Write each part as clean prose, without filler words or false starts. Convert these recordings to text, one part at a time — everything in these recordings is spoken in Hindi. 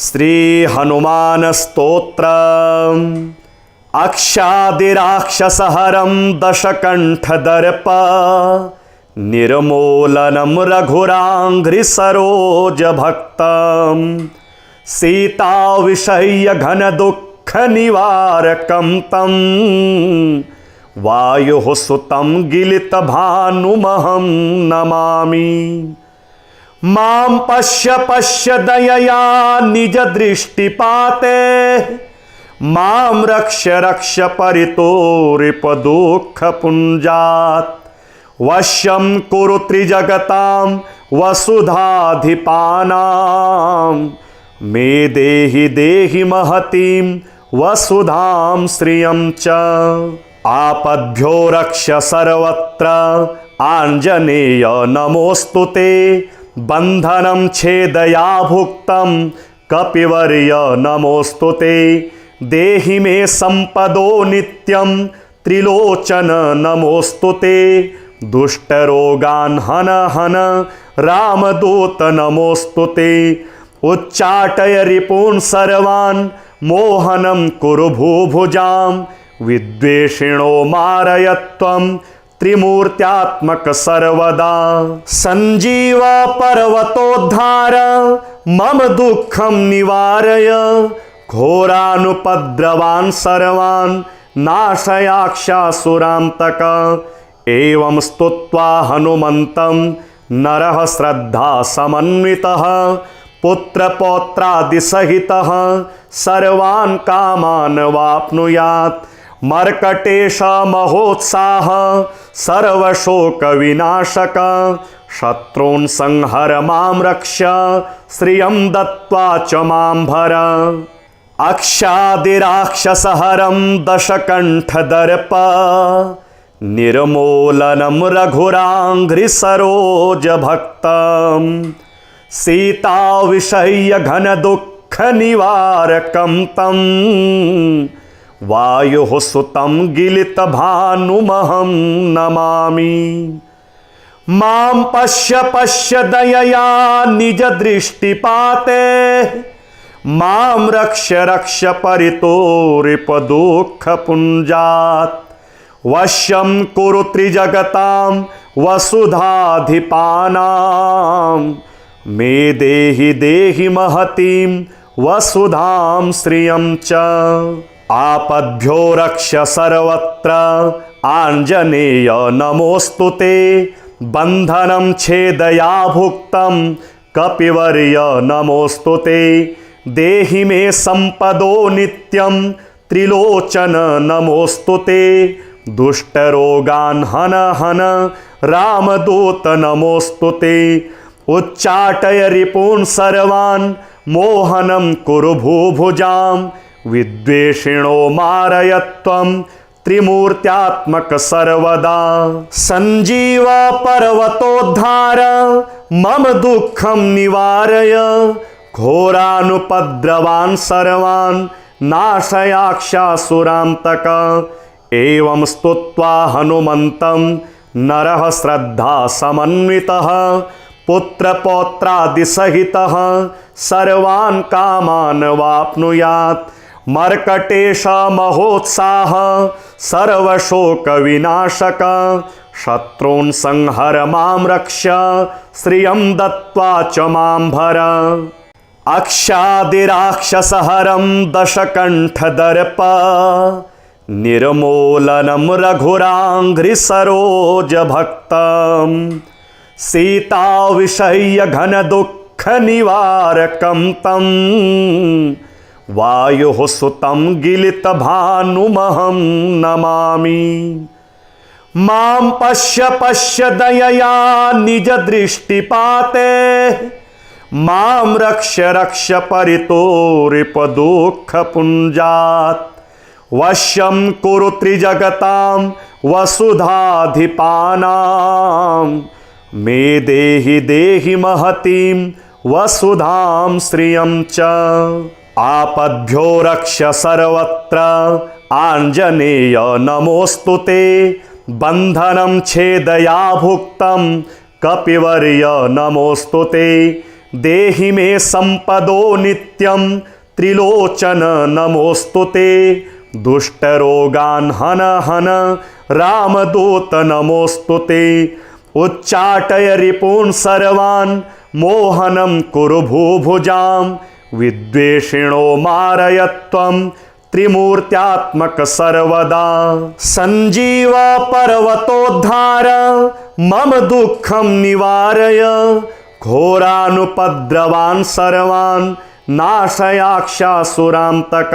श्री हनुमान स्तोत्र अक्षादिराक्षसहरं दशकंठदर्प निर्मूलनं रघुराङ्घ्रिसरोजभक्तं सीताविषय्य घनदुःखनिवारकं तं वायुः सुतं गिलितभानुमहं नमामि। मां पश्य पश्य दयया निज दृष्टिपाते मां रक्ष रक्ष परितोरिपदुःखपुञ्जात् वश्यं कुरु त्रिजगतां वसुधाधिपानां मे देहि देहि महतीं वसुधां श्रियं च। आपद्भ्यो रक्ष सर्वत्र आञ्जनेय नमोऽस्तुते बंधनं छेदया भुक्तं कपिवर्य नमोस्तुते देहि मे संपदो नित्यं त्रिलोचन नमोस्तुते दुष्टरोगान् हन हन रामदूत नमोस्तुते उच्चाटय रिपून् सर्वान् मोहनं कुरु भूभुजां विद्वेषिणो मारय त्वं त्रिमूर्त्यात्मक सर्वदा। संजीव पर्वतोद्धार मम दुःखं निवारय घोरानुपद्रवान् सर्वान् नाशयाक्षासुरान्तक। एवं स्तुत्वा हनुमन्तं नरः श्रद्धा समन्वितः पुत्रपौत्रादिसहितः सर्वान् कामान् वाप्नुयात्। मर्कटेश महोत्साह सर्वशोकविनाशक शत्रून् संहर मां रक्ष श्रियं दत्त्वा च मां भर। अक्षादिराक्षसहरं दशकंठदर्प निर्मूलनं रघुराङ्घ्रिसरोजभक्तं सीताविषय्य घनदुःखनिवारकं तं वायुः सुतं गिलितभानुमहं नमामि। मां पश्य पश्य दयया निज दृष्टिपाते मां रक्ष रक्ष परितोरिपदुःखपुञ्जात् वश्यं कुरु त्रिजगतां वसुधाधिपानां मे देहि देहि महतीं वसुधां श्रियं च। आपद्भ्यो रक्ष सर्वत्र आञ्जनेय नमोस्तुते बंधनं छेदया भुक्तं कपिवर्य नमोस्तुते देहि मे संपदो नित्यं त्रिलोचन नमोस्तुते दुष्टरोगान् हन हन रामदूत नमोस्तुते उच्चाटय रिपून् सर्वान् मोहनं कुरु भूभुजां विद्वेषिणो मारय त्वं त्रिमूर्त्यात्मक सर्वदा। संजीव पर्वतोद्धार मम दुःखं निवारय घोरानुपद्रवान् सर्वान् नाशयाक्षासुरान्तक। एवं स्तुत्वा हनुमन्तं नरः श्रद्धा समन्वितः पुत्रपौत्रादिसहितः सर्वान् कामान् वाप्नुयात्। मर्कटेश महोत्साह सर्वशोकविनाशक शत्रून् संहर मां रक्ष श्रियं दत्त्वा च मां भर। अक्षादिराक्षसहरं दशकंठदर्प निर्मूलनं रघुराङ्घ्रिसरोजभक्तं सीताविषय्य घनदुःखनिवारकं तं वायुः सुतं गिलितभानुमहं नमामि। मां पश्य पश्य दयया निज दृष्टिपाते मां रक्ष रक्ष परितोरिपदुःखपुञ्जात् वश्यं कुरु त्रिजगतां वसुधाधिपानां मे देहि देहि महतीं वसुधां श्रियं च। आपद्भ्यो रक्ष सर्वत्र आञ्जनेय नमोस्तुते बंधनं छेदया भुक्तं कपिवर्य नमोस्तुते देहि मे संपदो नित्यं त्रिलोचन नमोस्तुते दुष्टरोगान् हन हन रामदूत नमोस्तुते उच्चाटय रिपून् सर्वान् मोहनं कुरु भूभुजां विद्वेषिणो मारय त्वं त्रिमूर्त्यात्मक सर्वदा संजीव पर्वतोद्धार मम दुःखं निवारय घोरानुपद्रवान् सर्वान् नाशयाक्षासुरान्तक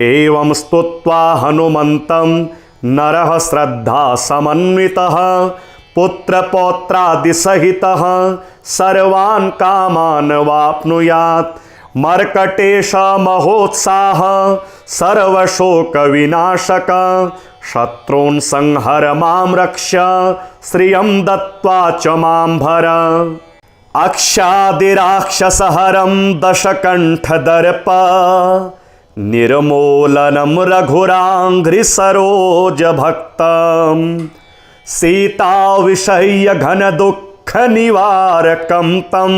एवं स्तुत्वा हनुमन्तं नरः श्रद्धा समन्वितः पुत्रपौत्रादिसहितः सर्वान् कामान् वाप्नुयात् मर्कटेश महोत्साह सर्वशोकविनाशक शत्रून् संहर मां रक्ष श्रियं दत्त्वा च मां भर अक्षादिराक्षसहरं दशकण्ठदर्प निर्मूलनं रघुराङ्घ्रिसरोजभक्तं सीताविषय्य घनदुःखनिवारकं तं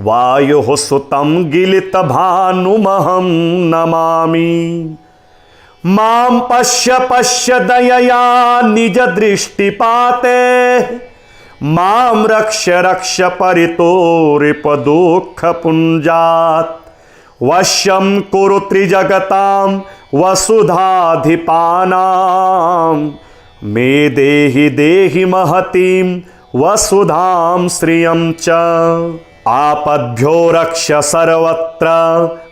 वायुः सुतं गिलितभानुमहं नमामि मां पश्य पश्य दयया निजदृष्टिपाते मां रक्ष रक्ष परितोरिपदुःखपुञ्जात् वश्यं कुरु त्रिजगतां वसुधाधिपानां मे देहि देहि महतीं वसुधां श्रियं च आपद्भ्यो रक्ष सर्वत्र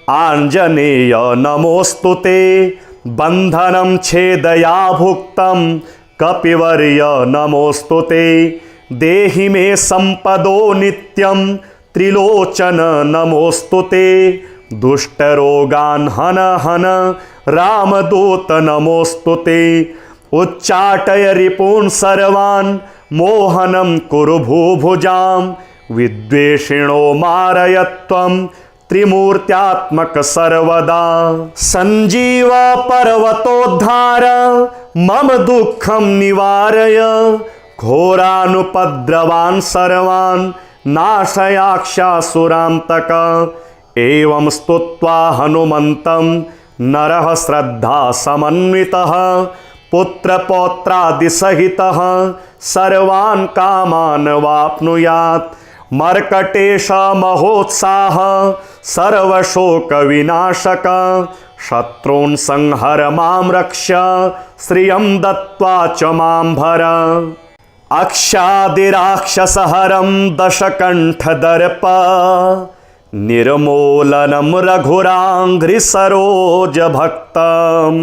आञ्जनेय नमोस्तुते बन्धनं छेदया भुक्तं कपिवर्य नमोस्तुते देहि मे संपदो नित्यं त्रिलोचन नमोस्तुते दुष्टरोगान् हन हन रामदूत नमोस्तुते उच्चाटय रिपून् सर्वान् मोहनं कुरु भूभुजां विद्वेषिणो मारय त्वं त्रिमूर्त्यात्मक सर्वदा संजीव पर्वतोद्धार मम दुःखं निवारय घोरानुपद्रवान् सर्वान् नाशयाक्षासुरान्तक एवं स्तुत्वा हनुमन्तं नरः श्रद्धा समन्वितः पुत्रपौत्रादिसहितः सर्वान् कामान् वाप्नुयात् मर्कटेश महोत्साह सर्वशोकविनाशक शत्रून् संहर मां रक्ष श्रियं दत्त्वा च मां भर अक्षादिराक्षसहरं दशकण्ठदर्प निर्मूलनं रघुराङ्घ्रिसरोजभक्तं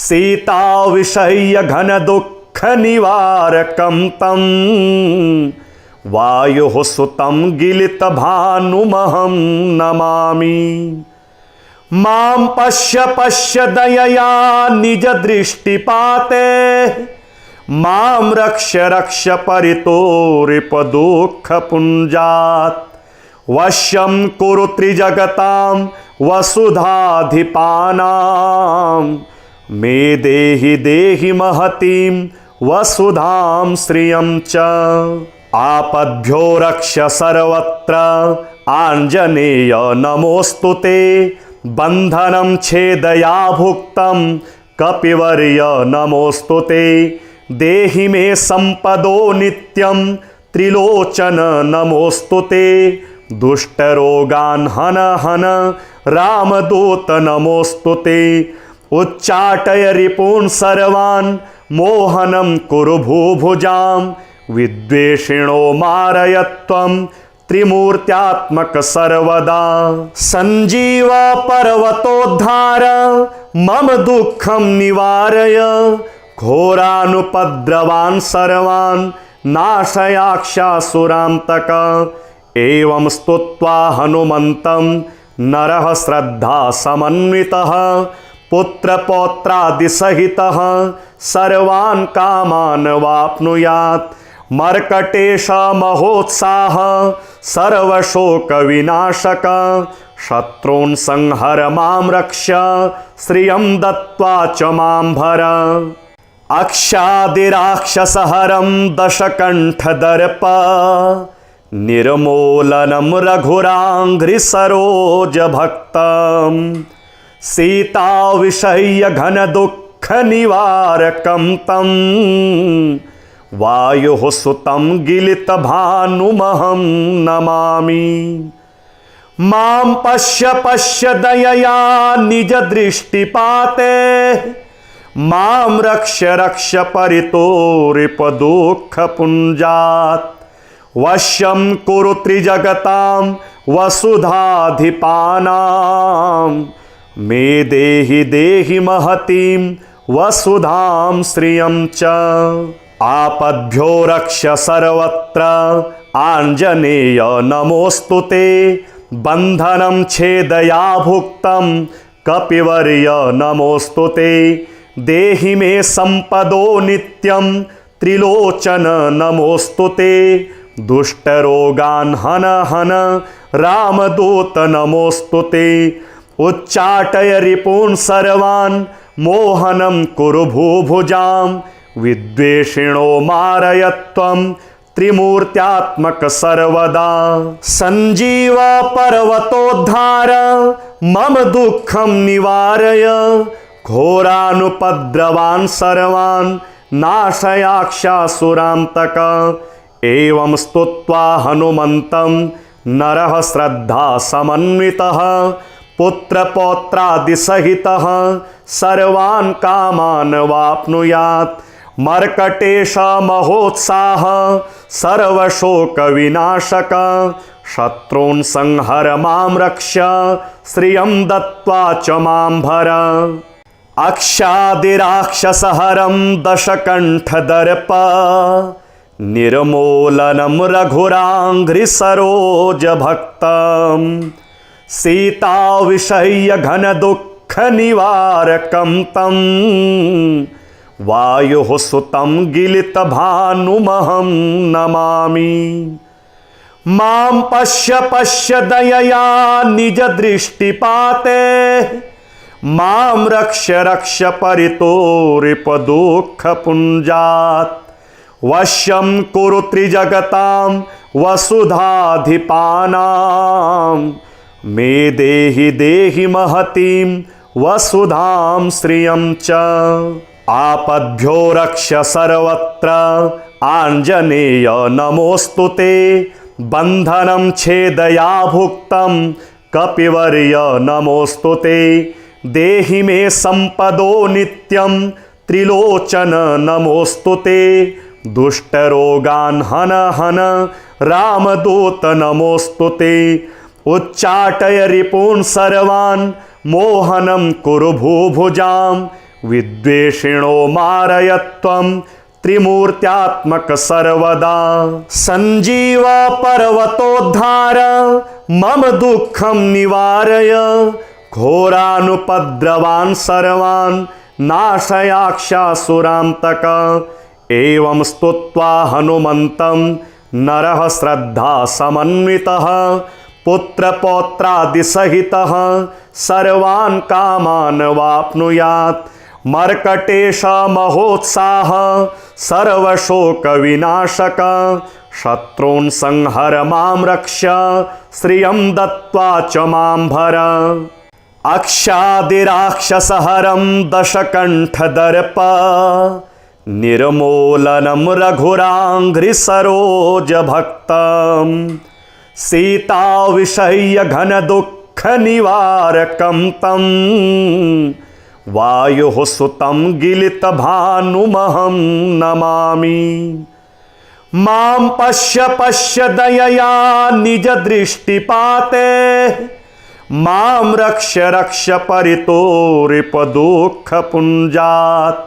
सीताविषय्य घनदुःखनिवारकं तं वायुः सुतं गिलितभानुमहं नमामि मां पश्य पश्य दयया निजदृष्टिपाते मां रक्ष रक्ष परितोरिपदुःखपुञ्जात् वश्यं कुरु त्रिजगतां वसुधाधिपानां मे देहि देहि महतीं वसुधां श्रियं च आपद्भ्यो रक्ष सर्वत्र आञ्जनेय नमोस्तुते बन्धनं छेदया भुक्तं कपिवर्य नमोस्तुते देहि मे संपदो नित्यं त्रिलोचन नमोस्तुते दुष्टरोगान् हन हन रामदूत नमोस्तुते उच्चाटय रिपून् सर्वान् मोहनं कुरु भूभुजां विद्वेषिणो मारय त्वं त्रिमूर्त्यात्मक सर्वदा संजीव पर्वतोद्धार मम दुःखं निवारय घोरानुपद्रवान् सर्वान् नाशयाक्षासुरान्तक एवं स्तुत्वा हनुमन्तं नरः श्रद्धा समन्वितः पुत्रपौत्रादिसहितः सर्वान् कामान् वाप्नुयात् मर्कटेश महोत्साह सर्वशोकविनाशक शत्रून् संहर मां रक्ष श्रियं दत्त्वा च मां भर अक्षादिराक्षसहरं दशकण्ठदर्प निर्मूलनं रघुराङ्घ्रिसरोजभक्तं सीताविषय्य घनदुःखनिवारकं तं वायुः सुतं गिलितभानुमहं नमामि। मां पश्य पश्य दयया निजदृष्टिपाते मां रक्ष रक्ष परितोरिपदुःखपुञ्जात् वश्यं कुरु त्रिजगतां वसुधाधिपानां मे देहि देहि महतीं वसुधां श्रियं च। आपद्भ्यो रक्ष सर्वत्र आञ्जनेय नमोऽस्तु ते बन्धनं छेदया भुक्तं कपिवर्य नमोऽस्तु ते देहि मे सम्पदो नित्यं त्रिलोचन नमोऽस्तु ते दुष्टरोगान् हन हन रामदूत नमोऽस्तु ते उच्चाटय रिपून् सर्वान् मोहनं कुरु भूभुजां विद्वेषिणो मारय त्वं त्रिमूर्त्यात्मक सर्वदा। सञ्जीव पर्वतोद्धार मम दुःखं निवारय घोरानुपद्रवान् सर्वान् नाशयाक्षासुरान्तक। एवं स्तुत्वा हनुमन्तं नरः श्रद्धा समन्वितः पुत्रपौत्रादिसहितः सर्वान् कामान् वाप्नुयात्। मर्कटेश महोत्साह सर्वशोकविनाशक शत्रून् संहर मां रक्ष श्रियं दत्त्वा च मां भर। अक्षादिराक्षसहरं दशकण्ठदर्प निर्मूलनं रघुराङ्घ्रिसरोजभक्तं सीताविषय्य घनदुःखनिवारकं तं वायुः सुतं गिलितभानुमहं नमामि। मां पश्य पश्य दयया निजदृष्टिपाते मां रक्ष रक्ष परितोरिपदुःखपुञ्जात् वश्यं कुरु त्रिजगतां वसुधाधिपानां मे देहि देहि महतीं वसुधां श्रियं च। आपद्भ्यो रक्ष सर्वत्र आञ्जनेय नमोऽस्तु ते बन्धनं छेदया भुक्तं कपिवर्य नमोऽस्तु ते देहि मे सम्पदो नित्यं त्रिलोचन नमोऽस्तु ते दुष्टरोगान् हन हन रामदूत नमोऽस्तु ते उच्चाटय रिपून् सर्वान् मोहनं कुरु भूभुजां विद्वेषिणो मारय त्वं त्रिमूर्त्यात्मक सर्वदा। सञ्जीव पर्वतोद्धार मम दुःखं निवारय घोरानुपद्रवान् सर्वान् नाशयाक्षासुरान्तक। एवं स्तुत्वा हनुमन्तं नरः श्रद्धा समन्वितः पुत्रपौत्रादिसहितः सर्वान् कामान् वाप्नुयात्। मर्कटेश महोत्साह सर्वशोकविनाशक शत्रून् संहर मां रक्ष श्रियं दत्त्वा च मां भर। अक्षादिराक्षसहरं दशकण्ठदर्प निर्मूलनं रघुराङ्घ्रिसरोजभक्तं सीताविषय्य घनदुःखनिवारकं तं वायुः सुतं गिलितभानुमहं नमामि। मां पश्य पश्य दयया निजदृष्टिपाते मां रक्ष रक्ष परितोरिपदुःखपुञ्जात्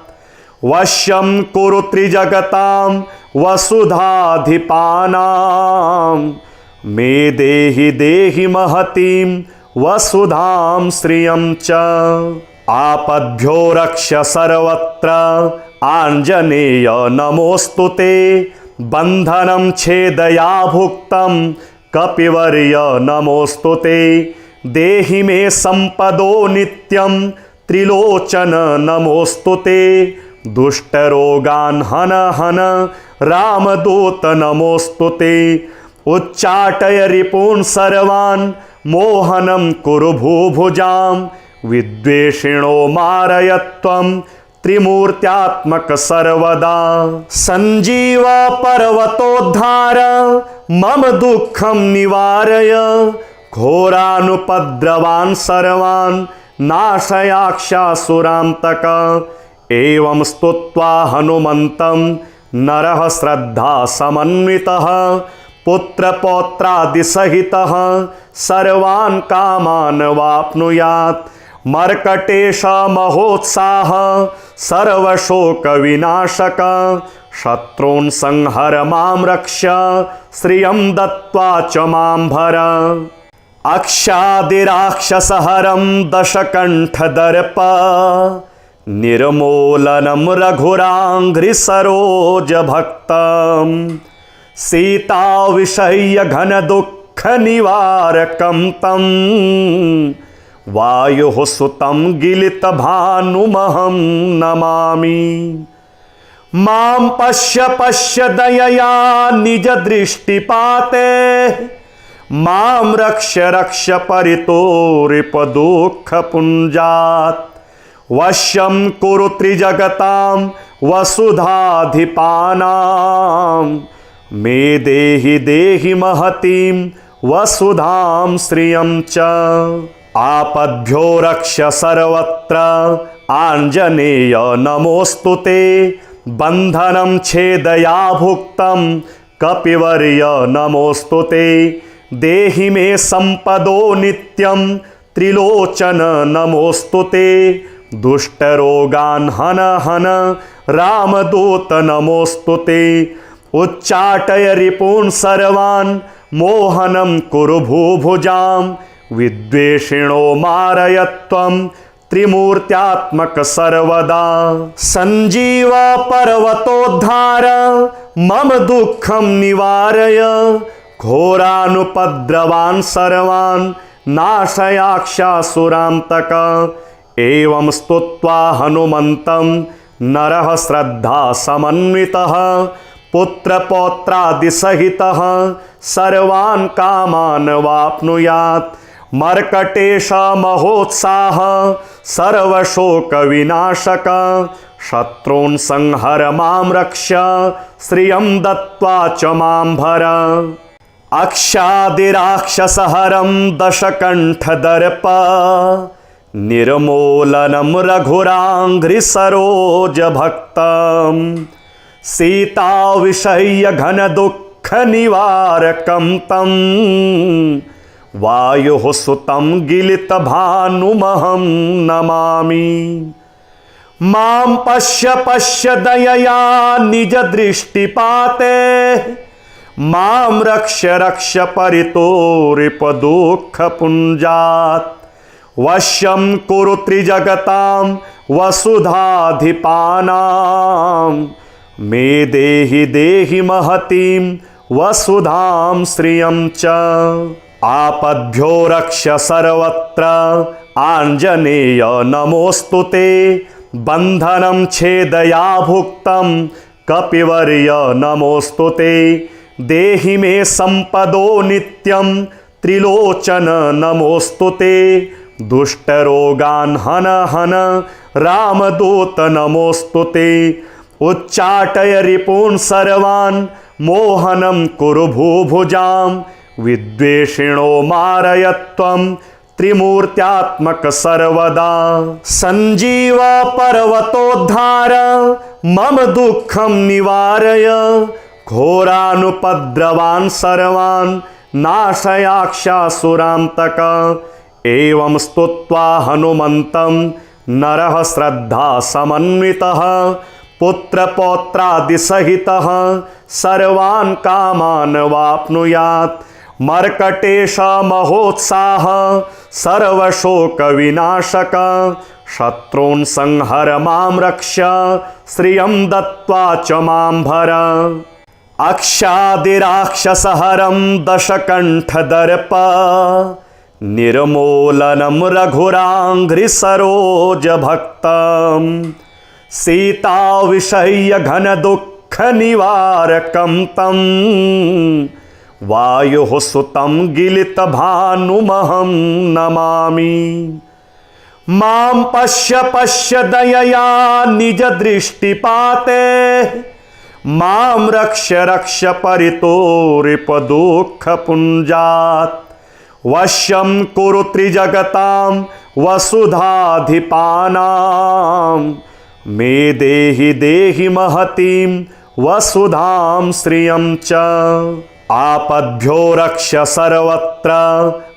वश्यं कुरु त्रिजगतां वसुधाधिपानां मे देहि देहि महतीं वसुधां श्रियं च। आपद्भ्यो रक्ष सर्वत्र आञ्जनेय नमोऽस्तु ते बन्धनं छेदया भुक्तं कपिवर्य नमोऽस्तु ते देहि मे सम्पदो नित्यं त्रिलोचन नमोऽस्तु ते दुष्टरोगान् हन हन रामदूत नमोऽस्तु ते उच्चाटय रिपून् सर्वान् मोहनं कुरु भूभुजां विद्वेषिणो मारय त्वं त्रिमूर्त्यात्मक सर्वदा। सञ्जीव पर्वतोद्धार मम दुःखं निवारय घोरानुपद्रवान् सर्वान् नाशयाक्षासुरान्तक। एवं स्तुत्वा हनुमन्तं नरः श्रद्धा समन्वितः पुत्रपौत्रादिसहितः सर्वान् कामान् वाप्नुयात्। मर्कटेश महोत्साह सर्वशोकविनाशक शत्रून् संहर मां रक्ष श्रियं दत्त्वा च मां भर। अक्षादिराक्षसहरं दशकण्ठदर्प निर्मूलनं रघुराङ्घ्रिसरोजभक्तं सीताविषय्य घनदुःखनिवारकं तं वायुः सुतं गिलितभानुमहं नमामि। मां पश्य पश्य दयया निजदृष्टिपाते मां रक्ष रक्ष परितोरिपदुःखपुञ्जात्। वश्यं कुरु त्रिजगतां वसुधाधिपानां मे देहि देहि महतीं वसुधां श्रियं च। आपद्भ्यो रक्ष सर्वत्र आञ्जनेय नमोऽस्तुते बन्धनं छेदया भुक्तं कपिवर्य नमोऽस्तुते। देहि मे संपदो नित्यं त्रिलोचन नमोऽस्तुते। दुष्टरोगान् हन हन रामदूत नमोऽस्तुते। उच्चाटय रिपून् सर्वान् मोहनं कुरु भूभुजां विद्वेषिणो मारय त्वं त्रिमूर्त्यात्मक सर्वदा। सञ्जीव पर्वतोद्धार मम दुःखं निवारय घोरानुपद्रवान् सर्वान् नाशयाक्षासुरान्तक। एवं स्तुत्वा हनुमन्तं नरः श्रद्धा समन्वितः पुत्रपौत्रादिसहितः सर्वान् कामान् वाप्नुयात्। मर्कटेश महोत्साह सर्वशोकविनाशक शत्रून् संहर मां रक्ष श्रियं दत्त्वा च मां भर। अक्षादिराक्षसहरं दशकण्ठदर्प निर्मूलनं रघुराङ्घ्रिसरोजभक्तं सीताविषय्य घनदुःखनिवारकं तं वायुः सुतं गिलितभानुमहं नमामि। मां पश्य पश्य दयया निजदृष्टिपाते मां रक्ष रक्ष परितोरिपदुःखपुञ्जात्। वश्यं कुरु त्रिजगतां वसुधाधिपानां मे देहि देहि महतीं वसुधां श्रियं च। आपद्भ्यो रक्ष सर्वत्र आञ्जनेय नमोऽस्तुते बन्धनं छेदया भुक्तं कपिवर्य नमोऽस्तुते। देहि मे संपदो नित्यं त्रिलोचन नमोऽस्तुते। दुष्टरोगान् हन हन रामदूत नमोऽस्तुते। उच्चाटय रिपून् सर्वान् मोहनं कुरु भूभुजां विद्वेषिणो मारय त्वं त्रिमूर्त्यात्मक सर्वदा। सञ्जीव पर्वतोद्धार मम दुःखं निवारय घोरानुपद्रवान् सर्वान् नाशयाक्षासुरान्तक। एवं स्तुत्वा हनुमन्तं नरः श्रद्धा समन्वितः पुत्रपौत्रादिसहितः सर्वान् कामान् वाप्नुयात्। मर्कटेश महोत्साह सर्वशोकविनाशक शत्रून् संहर मां रक्ष श्रियं दत्त्वा च मां भर। अक्षादिराक्षसहरं दशकण्ठदर्प निर्मूलनं रघुराङ्घ्रिसरोजभक्तं सीताविषय्य घनदुःखनिवारकं तं वायुः सुतं गिलितभानुमहं नमामि। मां पश्य पश्य दयया निज दृष्टिपाते, मां रक्ष रक्ष परितोरिपदुःखपुञ्जात्। वश्यं कुरु त्रिजगतां वसुधाधिपानां, मे देहि देहि महतीं वसुधां श्रियं च। आपद्भ्यो रक्ष सर्वत्र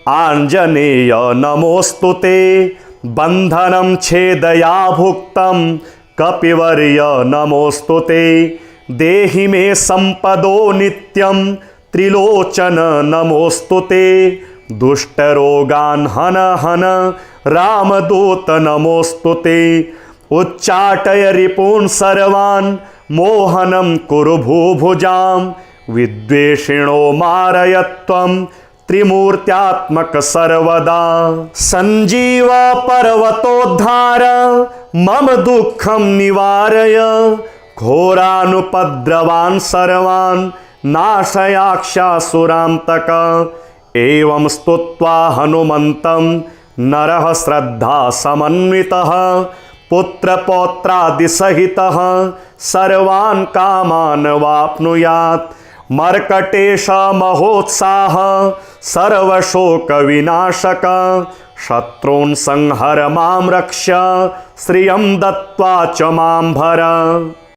आञ्जनेय नमोऽस्तु ते, बन्धनं छेदया भुक्तं कपिवर्य नमोऽस्तु ते। देहि मे सम्पदो नित्यं त्रिलोचन नमोऽस्तु ते, दुष्टरोगान् हन हन रामदूत नमोऽस्तु ते। उच्चाटय रिपून् सर्वान् मोहनं कुरु भूभुजां, विद्वेषिणो मारय त्वं त्रिमूर्त्यात्मक सर्वदा। सञ्जीव पर्वतोद्धार मम दुःखं निवारय, घोरानुपद्रवान् सर्वान् नाशयाक्षासुरान्तक। एवं स्तुत्वा हनुमन्तं नरः श्रद्धा समन्वितः, पुत्रपौत्रादिसहितः सर्वान् कामान् वाप्नुयात्। मर्कटेश महोत्साह सर्वशोकविनाशक, शत्रून् संहर मां रक्ष, श्रियं दत्त्वा च मां भर।